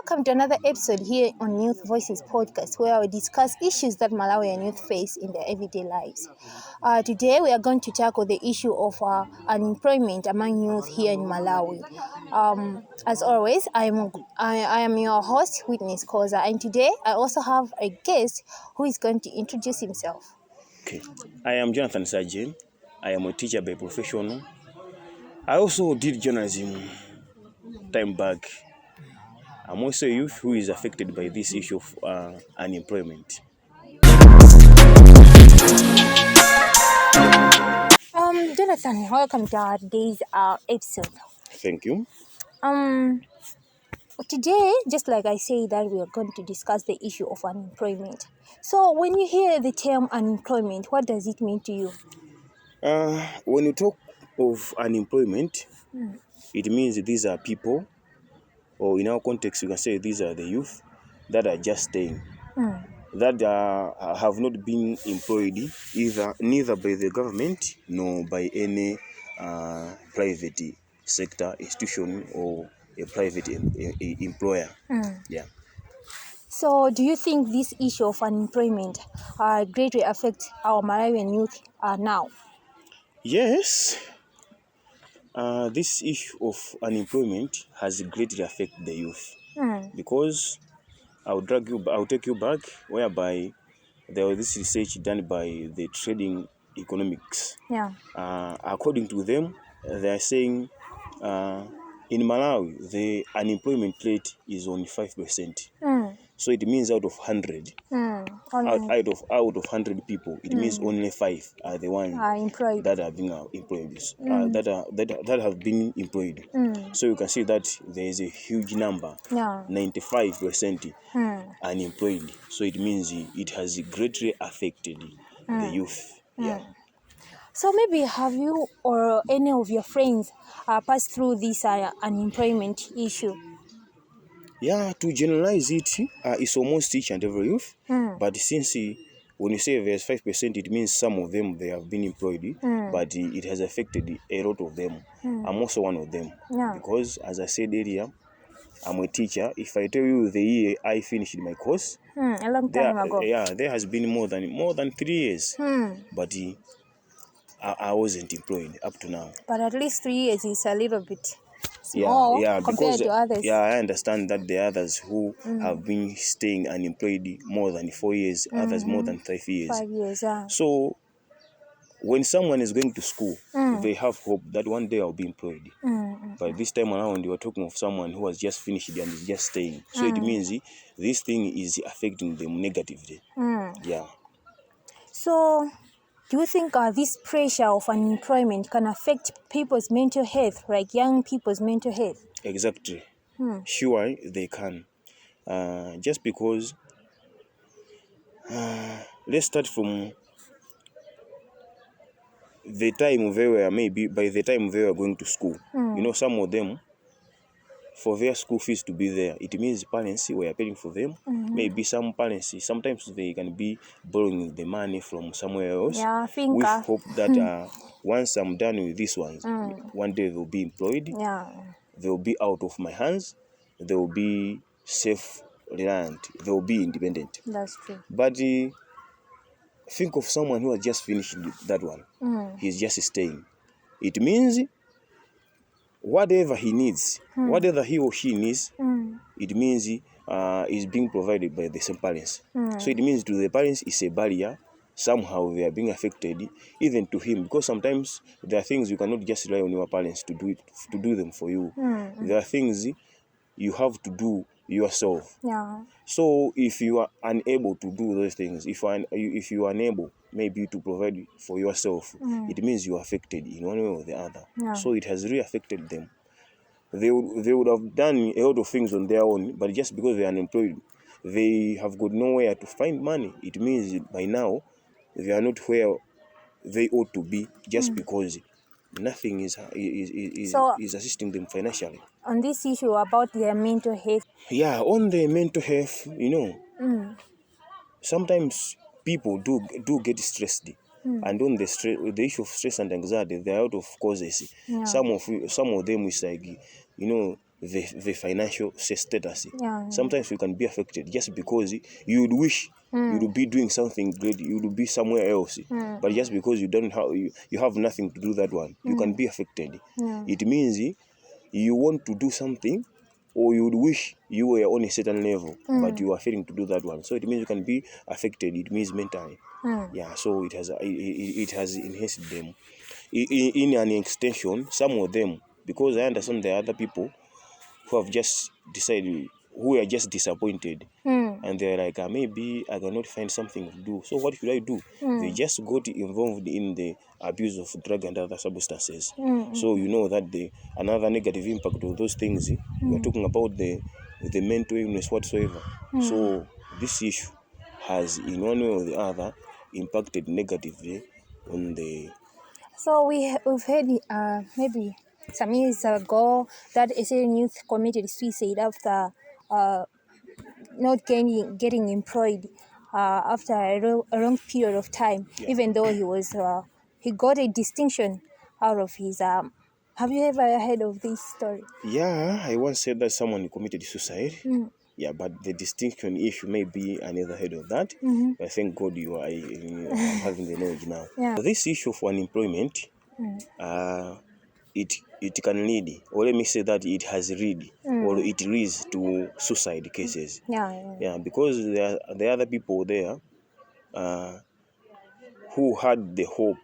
welcome to another episode here on Youth Voices podcast, where we discuss issues that Malawian youth face in their everyday lives. Today, we are going to tackle the issue of unemployment among youth here in Malawi. As always, I am your host, Witness Koza, and today I also have a guest who is going to introduce himself. Okay, I am Jonathan Sajen. I am a teacher by profession. I also did journalism time back. I'm also a youth who is affected by this issue of unemployment. Jonathan, welcome to our today's episode. Thank you. Today, just like I say, that we are going to discuss the issue of unemployment. So, when you hear the term unemployment, what does it mean to you? When you talk of unemployment, it means these are people, or in our context, you can say these are the youth that are just staying, that have not been employed neither by the government nor by any private sector institution or a private employer. Yeah. So, do you think this issue of unemployment greatly affects our Malawian youth now? Yes. This issue of unemployment has greatly affected the youth because I'll take you back, whereby there was this research done by the Trading Economics. Yeah. According to them, they are saying in Malawi the unemployment rate is only 5%. So it means out of 100, out of 100 people, it means only 5 are the ones employed. that are being employed. That have been employed. So you can see that there is a huge number, 95% unemployed. So it means it has greatly affected the youth. Yeah. So maybe have you or any of your friends passed through this unemployment issue? Yeah, to generalize it, it's almost each and every youth. But since when you say there's 5%, it means some of them they have been employed, but it has affected a lot of them. I'm also one of them because, as I said earlier, I'm a teacher. If I tell you the year I finished my course, a long time ago. There has been more than 3 years, but I wasn't employed up to now. But at least 3 years is a little bit small compared to others. Yeah, I understand that the others who have been staying unemployed more than 4 years, others more than 5 years. 5 years, yeah. So when someone is going to school, they have hope that one day I'll be employed. But this time around, you are talking of someone who has just finished and is just staying. So it means this thing is affecting them negatively. Yeah. So, do you think this pressure of unemployment can affect people's mental health, like young people's mental health? Exactly. Sure, they can. Just because, let's start from the time they were, maybe by the time they were going to school. You know, some of them, for their school fees to be there, it means parents were paying for them. Maybe some parents, sometimes they can be borrowing the money from somewhere else. Yeah, We hope that once I'm done with these ones, one day they'll be employed. Yeah. They'll be out of my hands. They'll be self-reliant. They'll be independent. That's true. But think of someone who has just finished that one. He's just staying. It means whatever he needs, whatever he or she needs, it means is being provided by the same parents. So it means to the parents it's a barrier. Somehow they are being affected, even to him, because sometimes there are things you cannot just rely on your parents to do them for you. There are things you have to do yourself. Yeah. So if you are unable to do those things, if you are unable maybe to provide for yourself, it means you are affected in one way or the other. Yeah. So it has really affected them. They would have done a lot of things on their own, but just because they are unemployed, they have got nowhere to find money. It means by now they are not where they ought to be, just because nothing is assisting them financially. On this issue about their mental health. Yeah, on the mental health, you know, sometimes people do get stressed, and on the issue of stress and anxiety, there are a lot of causes. Yeah. Some of them is like, you know, the financial status. Yeah. Sometimes you can be affected just because you would wish you would be doing something great, you would be somewhere else, but just because you don't have you have nothing to do that one, you can be affected. Yeah. It means you want to do something, or you would wish you were on a certain level, but you are failing to do that one. So it means you can be affected. It means mentally. Yeah. So it has enhanced them. In an extension, some of them, because I understand there are other people who have just decided, who are just disappointed, and they're like, maybe I cannot find something to do. So what should I do? They just got involved in the abuse of drug and other substances. So you know that another negative impact of those things, we're talking about the mental illness whatsoever. So this issue has, in one way or the other, impacted negatively on the. So we've heard maybe some years ago that a certain youth committed suicide after not getting employed after a long period of time, even though he got a distinction out of his. Have you ever heard of this story? Yeah, I once said that someone committed suicide. Yeah, but the distinction issue may be I never heard of that. But thank God I'm having the knowledge now. Yeah. This issue of unemployment, it can lead, or let me say that it has led, or it leads to suicide cases. Yeah, because there are other people there who had the hope.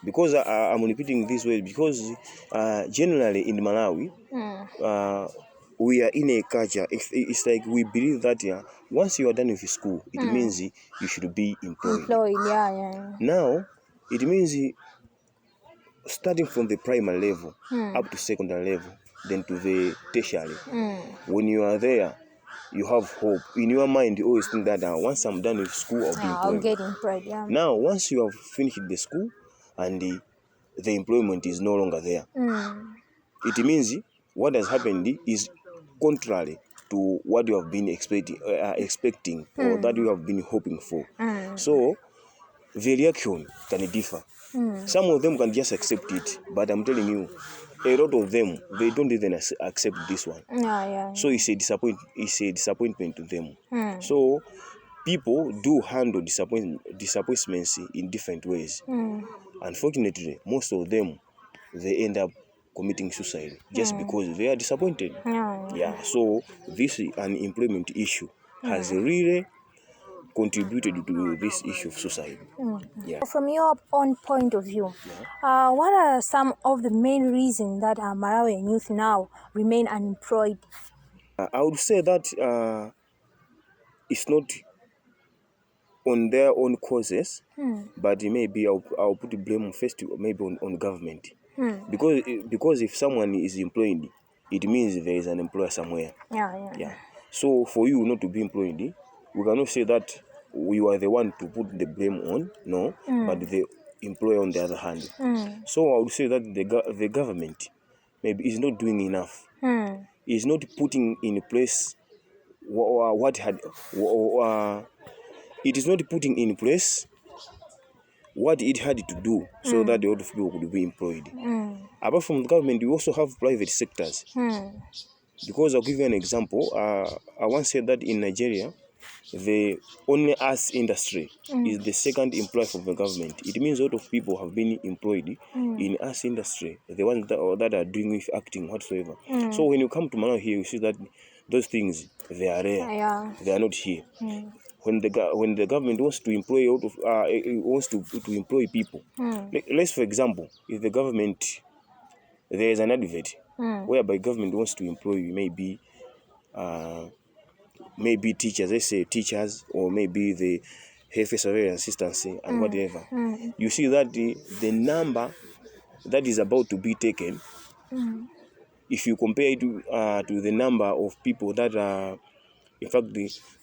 Because I'm repeating this way because generally in Malawi, we are in a culture. It's like we believe that once you are done with school, it means you should be employed. Yeah. Now, it means starting from the primary level up to secondary level, then to the tertiary. When you are there, you have hope. In your mind, you always think that once I'm done with school, I'll get employed. Yeah. Now, once you have finished the school and the employment is no longer there, it means what has happened is contrary to what you have been expecting or that you have been hoping for. So the reaction can differ. Some of them can just accept it, but I'm telling you, a lot of them, they don't even accept this one. So it's a disappointment to them. So people do handle disappointments in different ways. Unfortunately, most of them, they end up committing suicide just because they are disappointed. Yeah. So this unemployment issue has really contributed to this issue of suicide. Yeah. From your own point of view, what are some of the main reasons that Malawian youth now remain unemployed? I would say that it's not on their own causes, but maybe I'll put the blame first maybe on government. Because if someone is employed, it means there is an employer somewhere. Yeah. So for you not to be employed, we cannot say that we are the one to put the blame on, no, but the employer on the other hand. So I would say that the government maybe is not doing enough. Is not putting in place it is not putting in place what it had to do so that the other people could be employed. Apart from the government, we also have private sectors. Because I'll give you an example. I once said that in Nigeria, the only arts industry is the second employer for the government. It means a lot of people have been employed in arts industry, the ones that are doing with acting whatsoever. So when you come to Malawi here, you see that those things, they are rare. They are not here. When the government wants to employ to employ people, let's for example, if the government, there is an advert whereby government wants to employ maybe teachers, let's say teachers, or maybe the health surveillance assistance and whatever. You see that the number that is about to be taken, if you compare it to the number of people that are, in fact,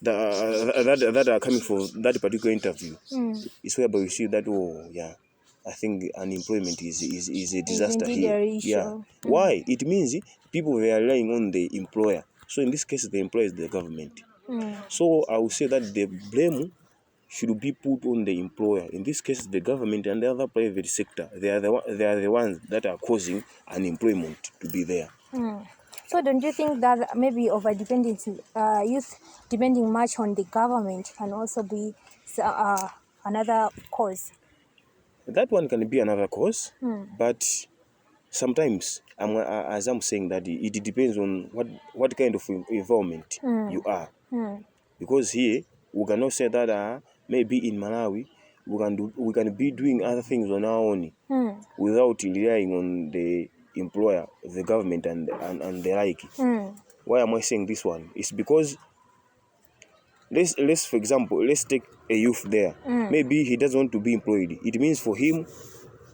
that are coming for that particular interview, it's whereby you see that, I think unemployment is a disaster here. Yeah. Why? It means people were relying on the employer. So in this case, the employer is the government. So I would say that the blame should be put on the employer. In this case, the government and the other private sector. They are the ones that are causing unemployment to be there. So don't you think that maybe over dependency, youth depending much on the government can also be another cause? That one can be another cause, but sometimes, as I'm saying, that it depends on what kind of environment you are. Because here, we cannot say that maybe in Malawi, we can be doing other things on our own without relying on the employer, the government, and the like. Why am I saying this one? It's because let's for example, let's take a youth there. Maybe he doesn't want to be employed. It means for him,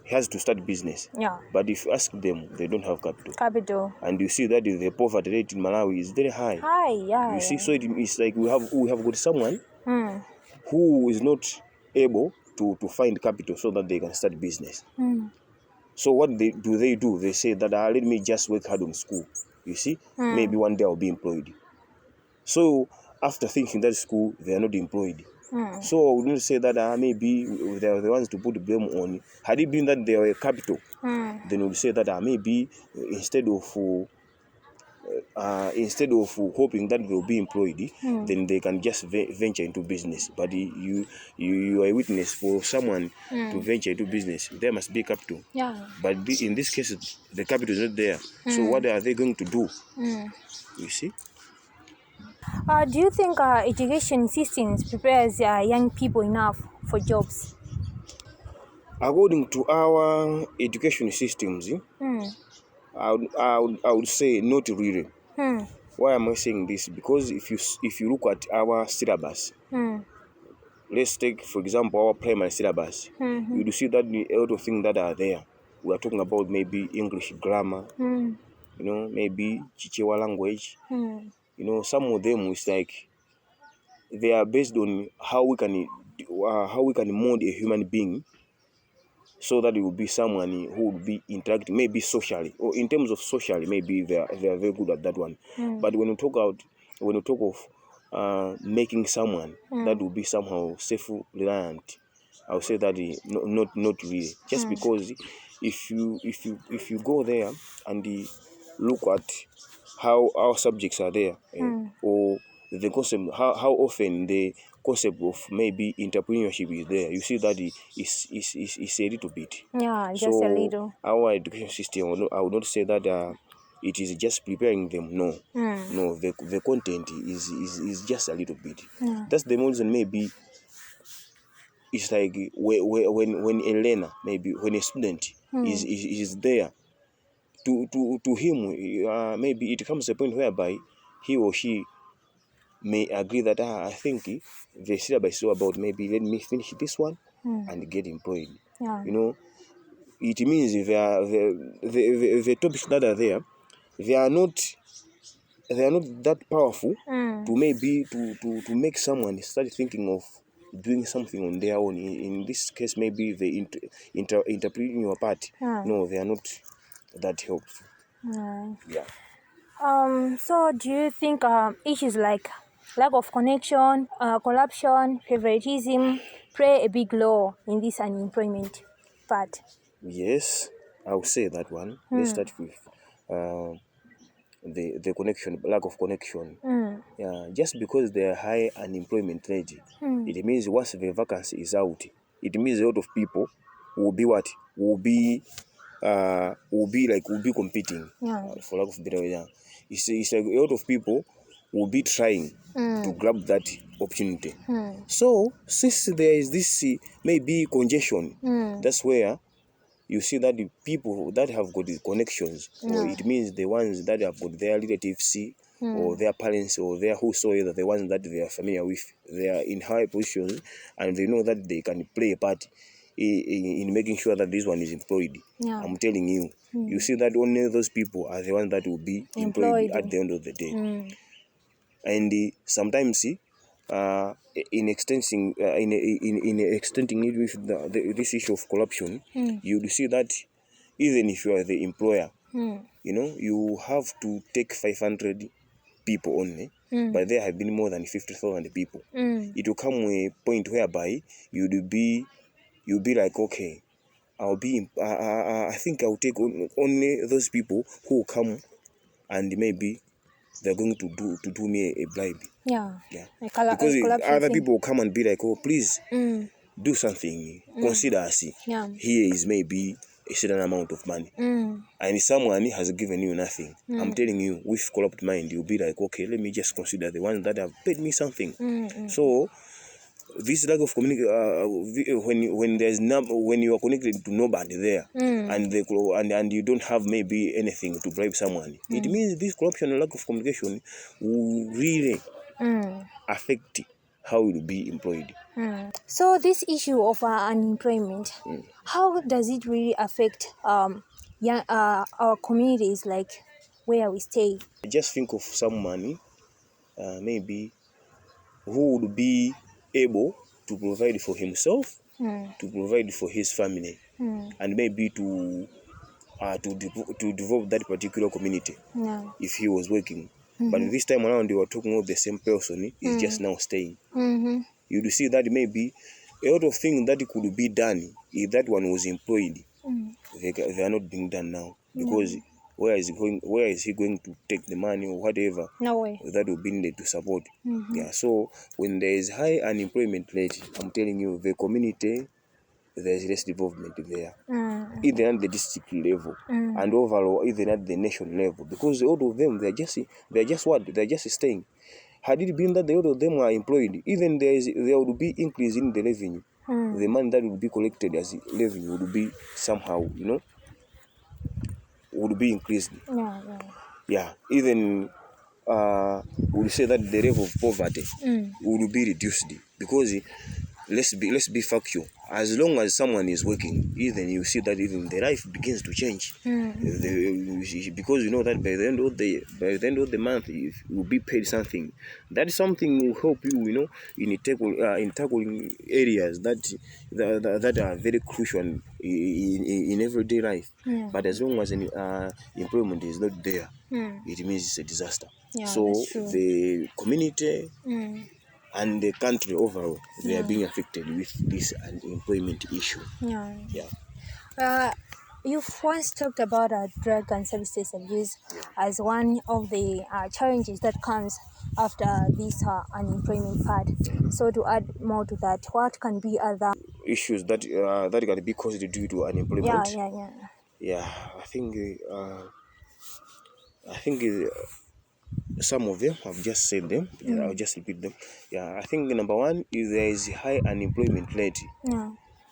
he has to start business. Yeah. But if you ask them, they don't have capital. Capital. And you see that the poverty rate in Malawi is very high. Yeah. You see, so it's like we have got someone who is not able to find capital so that they can start business. So what they do? They say that let me just work hard on school. You see, maybe one day I'll be employed. So after finishing that school, they are not employed. So I would not say that maybe they are the ones to put the blame on. Had it been that they were capital, then we would say that maybe instead of hoping that they'll be employed, then they can just venture into business. But you are a witness for someone to venture into business. There must be capital. Yeah. But in this case, the capital is not there. So what are they going to do? You see? Do you think education systems prepares young people enough for jobs? According to our education systems, I would say not really. Why am I saying this? Because if you look at our syllabus, let's take for example our primary syllabus, you will see that a lot of things that are there. We are talking about maybe English grammar, maybe Chichewa language. Some of them is like they are based on how we can mold a human being so that it will be someone who would be interacting, maybe socially, or in terms of socially, maybe they are very good at that one. But when you talk of making someone that will be somehow self-reliant, I would say that not really. Just because if you go there and look at how our subjects are there, or the concept, how often the concept of maybe entrepreneurship is there, you see that is a little bit. Yeah, just So a little. our education system, I would not say that it is just preparing them. No, the content is just a little bit. That's the reason maybe it's like when a learner, maybe when a student is there, to him, maybe it comes a point whereby he or she may agree that I think the syllabus is all about maybe let me finish this one and get employed. Yeah. It means the topics that are there, they are not that powerful to maybe to make someone start thinking of doing something on their own. In this case, maybe the entrepreneurial part. No, they are not that helpful. Yeah. So do you think issues like lack of connection, corruption, favoritism play a big role in this unemployment part? Yes, I will say that one. Let's start with the connection, lack of connection. Yeah, just because there are high unemployment rate, it means once the vacancy is out, it means a lot of people will be competing. For lack of better word. Yeah. It's like a lot of people will be trying to grab that opportunity. So since there is this maybe congestion, that's where you see that the people that have got the connections, or it means the ones that have got their relatives or their parents or their whosoever, the ones that they are familiar with, they are in high positions and they know that they can play a part in making sure that this one is employed. I'm telling you, you see that only those people are the ones that will be employed at the end of the day. And sometimes in extending it with this issue of corruption, you will see that even if you are the employer, you have to take 500 people only, but there have been more than 50,000 people. It will come a point whereby you'll be like, okay, I think I'll take only those people who come and maybe they're going to do me a bribe. Yeah. Because other people will come and be like, oh, please do something. Consider us. Yeah. Here is maybe a certain amount of money. And someone has given you nothing. I'm telling you, with corrupt mind, you'll be like, okay, let me just consider the ones that have paid me something. So this lack of communication, when you are connected to nobody there, and you don't have maybe anything to bribe someone, it means this corruption and lack of communication will really affect how you will be employed. So this issue of unemployment, how does it really affect our communities, like where we stay? Just think of someone maybe who would be able to provide for himself, to provide for his family, and maybe to develop that particular community if he was working. But this time around, you are talking about the same person is just now staying. You do see that maybe a lot of things that could be done if that one was employed, they are not being done now, because where is he going to take the money or whatever? No way. That will be needed to support. So when there is high unemployment rate, I'm telling you, the community, there is less development there, even at the district level, and overall even at the nation level, because all of them, they're just staying. Had it been that all of them are employed, even there would be increase in the revenue. The money that would be collected as revenue would be somehow, would be increased. Even would say that the level of poverty would be reduced, because let's be factual. As long as someone is working, even you see that even their life begins to change. Because you know that by the end of the month, if you will be paid something, that something will help you, in tackling areas that are very crucial in everyday life. But as long as employment is not there, it means it's a disaster. So the community and the country overall, they are being affected with this unemployment issue. You've once talked about drug and services abuse as one of the challenges that comes after this unemployment part. So to add more to that, what can be other issues that can be caused due to unemployment? I think some of them I've just said them. I'll just repeat them. I think number one is there is high unemployment rate.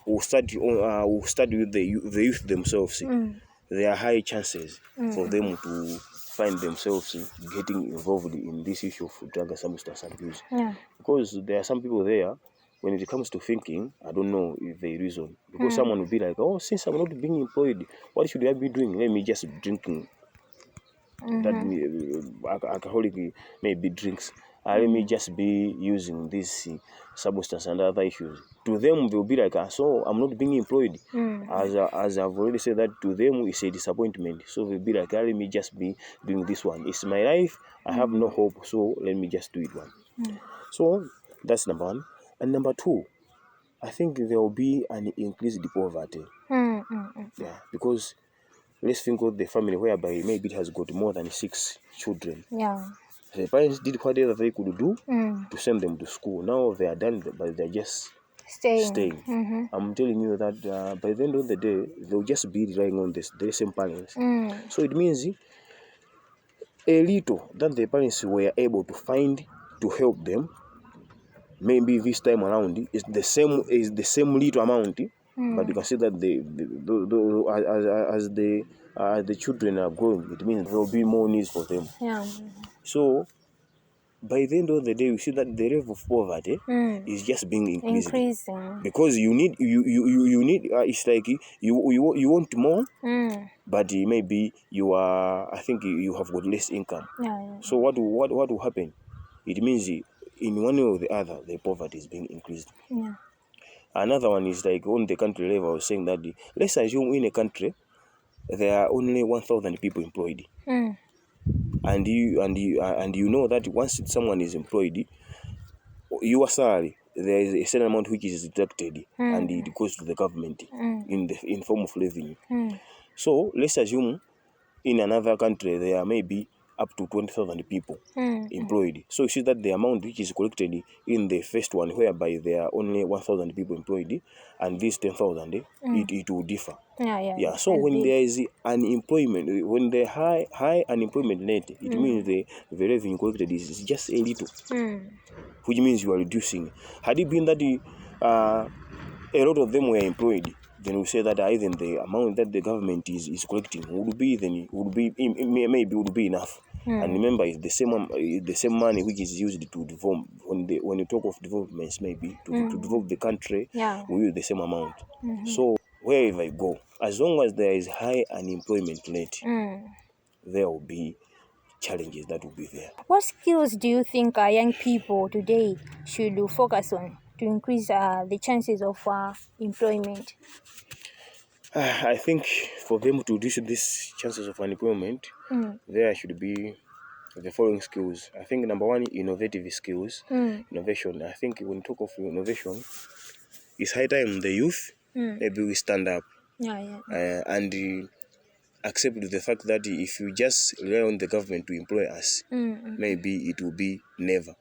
We'll start with the youth themselves. There are high chances for them to find themselves getting involved in this issue of drug and substance abuse. Because there are some people there, when it comes to thinking, I don't know if they reason. Because someone will be like, oh, since I'm not being employed, what should I be doing? Let me just drinking that alcoholic maybe drinks. Let me just be using this substance and other issues. To them, they'll be like, so I'm not being employed. As I've already said, that to them it's a disappointment. So they'll be like, let me just be doing this one. It's my life. I have no hope. So let me just do it one. So that's number one. And number two, I think there will be an increased poverty. Because let's think of the family whereby maybe it has got more than 6 children. The parents did whatever they could do to send them to school. Now they are done, but they're just staying. I'm telling you that by the end of the day, they'll just be relying on the same parents. So it means a little that the parents were able to find to help them, maybe this time around is the same little amount. But you can see that as the children are growing, it means there will be more needs for them. So by the end of the day, we see that the level of poverty is just being increasing. Because you need it's like you want more, but maybe I think you have got less income. So what will happen? It means in one way or the other, the poverty is being increased. Another one is like on the country level. I was saying that let's assume in a country there are only 1,000 people employed, and you know that once someone is employed, your salary, there is a certain amount which is deducted and it goes to the government in form of revenue. So let's assume in another country there are maybe up to 20,000 people employed. So you see that the amount which is collected in the first one, whereby there are only 1,000 people employed, and this 10,000, it will differ. Yeah. So when there is unemployment, when the high unemployment rate, it means the revenue collected is just a little, which means you are reducing. Had it been that a lot of them were employed, then we say that even the amount that the government is collecting would be enough. And remember, it's the same money which is used to develop. When you talk of developments, maybe to develop the country, we use the same amount. So wherever you go, as long as there is high unemployment rate, there will be challenges that will be there. What skills do you think young people today should focus on to increase the chances of employment? I think for them to reduce these chances of unemployment, there should be the following skills. I think number one, innovative skills, innovation. I think when we talk of innovation, it's high time the youth maybe we stand up and accept the fact that if you just rely on the government to employ us, maybe it will be never.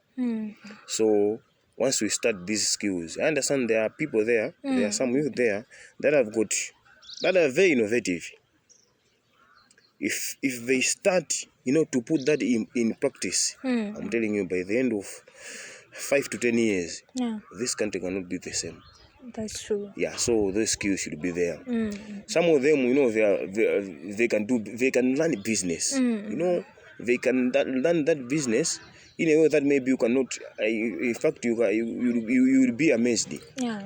So once we start these skills, I understand there are people there, there are some youth there that are very innovative. If they start, to put that in practice, I'm telling you, by the end of 5 to 10 years, this country cannot be the same. That's true. Yeah, so those skills should be there. Some of them, they can run a business. They can run that business in a way that maybe you cannot. In fact, you will be amazed. Yeah.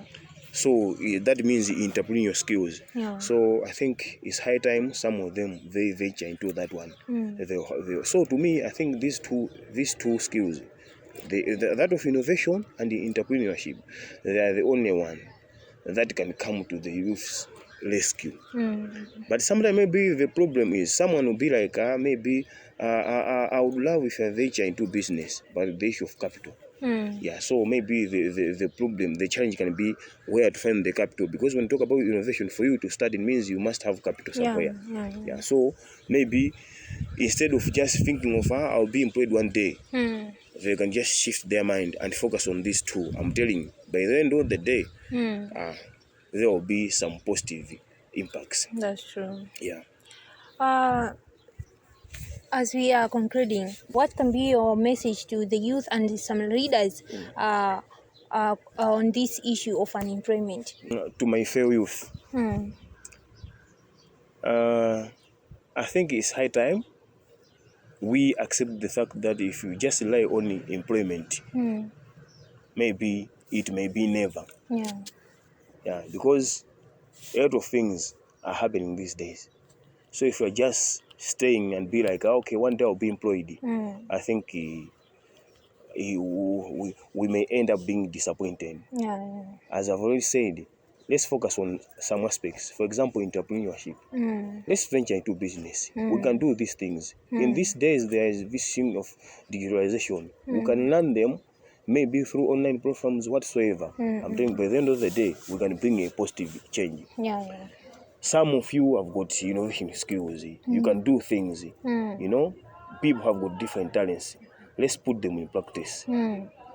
So that means entrepreneurial skills. So I think it's high time some of them they venture into that one. So to me, I think these two skills, that of innovation and the entrepreneurship, they are the only one that can come to the youth's rescue. But sometimes maybe the problem is someone will be like, maybe I would love if I venture into business, but the issue of capital. Yeah, so maybe the problem, the challenge can be where to find the capital, because when you talk about innovation, for you to start, it means you must have capital somewhere. Yeah, so maybe instead of just thinking of I'll be employed one day, they can just shift their mind and focus on these two. I'm telling you, by the end of the day, there will be some positive impacts. That's true. Yeah. As we are concluding, what can be your message to the youth and some leaders on this issue of unemployment? To my fellow youth, I think it's high time we accept the fact that if you just rely on employment, maybe it may be never. Yeah, because a lot of things are happening these days. So if you're just staying and be like, okay, one day I'll be employed, I think we may end up being disappointed. As I've already said, let's focus on some aspects. For example, entrepreneurship. Let's venture into business. We can do these things. In these days, there is this thing of digitalization. We can learn them maybe through online platforms whatsoever. I'm telling you, by the end of the day, we can bring a positive change. Some of you have got innovation skills. You can do things. People have got different talents. Let's put them in practice,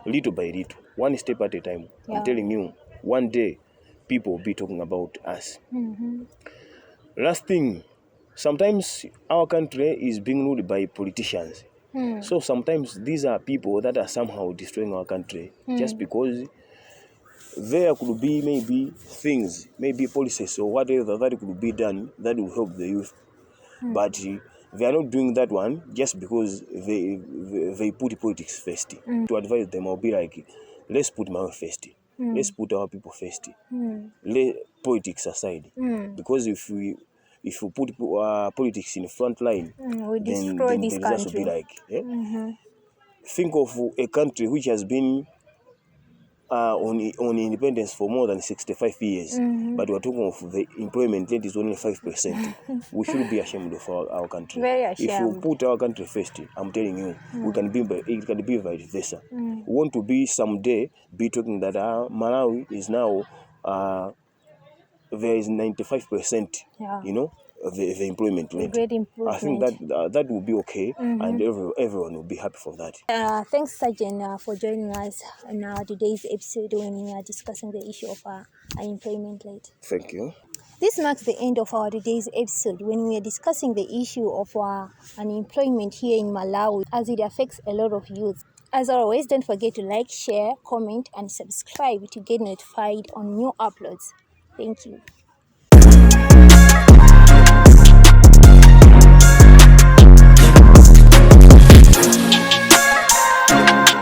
little by little, one step at a time. I'm telling you, one day people will be talking about us. Last thing, sometimes our country is being ruled by politicians. So sometimes these are people that are somehow destroying our country just because there could be maybe things, maybe policies or whatever that could be done that will help the youth. But they are not doing that one just because they put politics first. To advise them, I'll be like, let's put my own first. Let's put our people first. Let politics aside. Because if we put politics in the front line, we then destroy the this results will be country. like, think of a country which has been on independence for more than 65 years, but we're talking of the employment rate is only 5%. We should be ashamed of our country. Very If we ashamed. put our country first, I'm telling you, it can be vice versa. We want to be someday be talking that Malawi is now there is 95%, the employment rate. Great I think improvement. that will be okay, and everyone will be happy for that. Thanks, Sajen, for joining us in today's episode when we are discussing the issue of unemployment rate. Thank you. This marks the end of our today's episode when we are discussing the issue of unemployment here in Malawi, as it affects a lot of youth. As always, don't forget to like, share, comment, and subscribe to get notified on new uploads. Thank you.